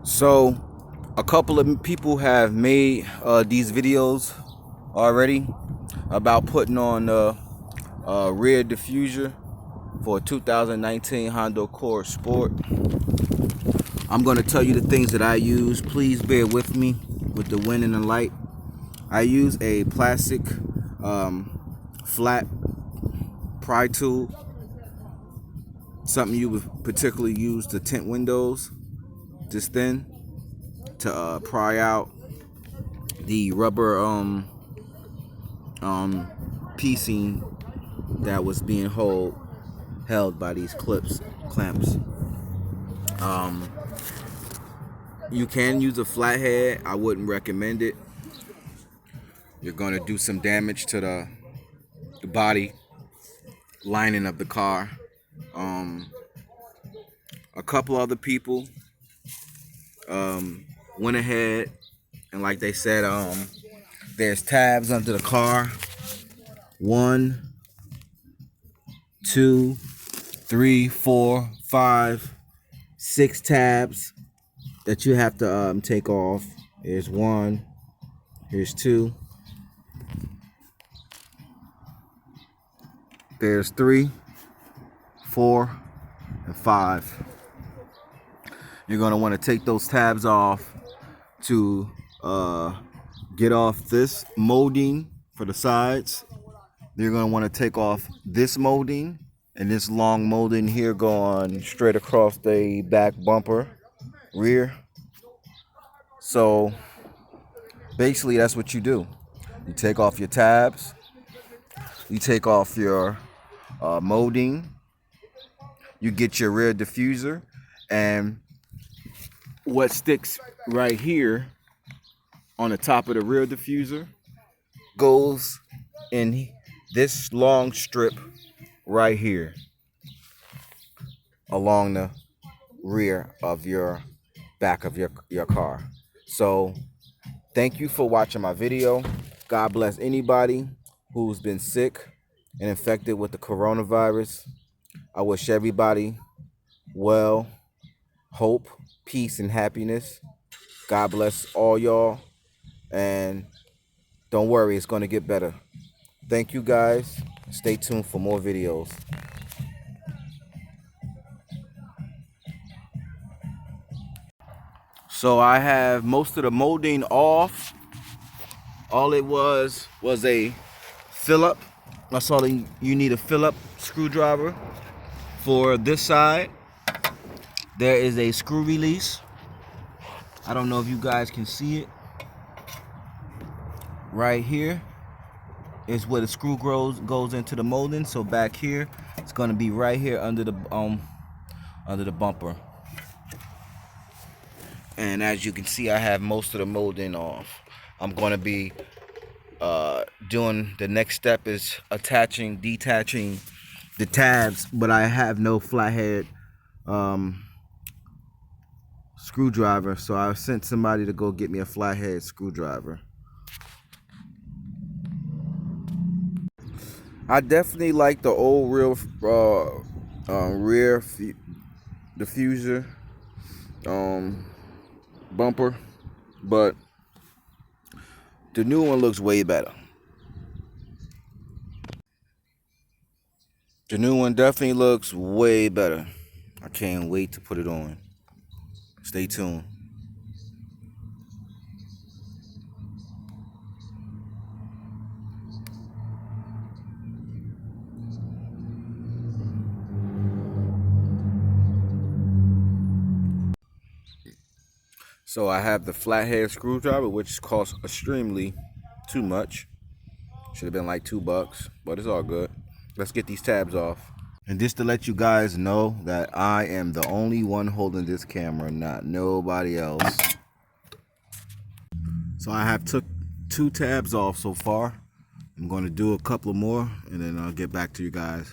So a couple of people have made these videos already about putting on the rear diffuser for a 2019 Honda Accord Sport. I'm going to tell you the things that I use. Please bear with me with the wind and the light. I use a plastic flat pry tool, something you would particularly use to tint windows, this thin, to pry out the rubber piecing that was being held by these clamps. You can use a flathead. I wouldn't recommend it. You're going to do some damage to the body lining of the car. A couple other people went ahead and, like they said, there's tabs under the car. 1, 2, 3, 4, 5, 6 tabs that you have to take off. Here's 1, here's 2, there's 3, 4, and 5. You're going to want to take those tabs off to get off this molding for the sides. You're going to want to take off this molding and this long molding here going straight across the back bumper rear. So basically that's what you do. You take off your tabs, you take off your molding, you get your rear diffuser, and what sticks right here on the top of the rear diffuser goes in this long strip right here along the rear of your back of your car. So thank you for watching my video. God bless anybody who's been sick and infected with the coronavirus. I wish everybody well, hope, peace, and happiness. God bless all y'all, and don't worry, it's going to get better. Thank you guys. Stay tuned for more videos. So I have most of the molding off. All it was a fill-up. That's all you need, a fill-up screwdriver. For this side, there is a screw release. I don't know if you guys can see it. Right here is where the screw goes into the molding. So back here, it's going to be right here under the bumper. And as you can see, I have most of the molding off. I'm going to be doing the next step is detaching the tabs, but I have no flathead screwdriver, so I sent somebody to go get me a flathead screwdriver. I definitely like the old rear diffuser bumper, but the new one looks way better. The new one definitely looks way better. I can't wait to put it on. Stay tuned. So I have the flathead screwdriver, which costs extremely too much. Should have been like $2, but it's all good. Let's get these tabs off. And just to let you guys know that I am the only one holding this camera, not nobody else. So I have took 2 tabs off so far. I'm going to do a couple more and then I'll get back to you guys.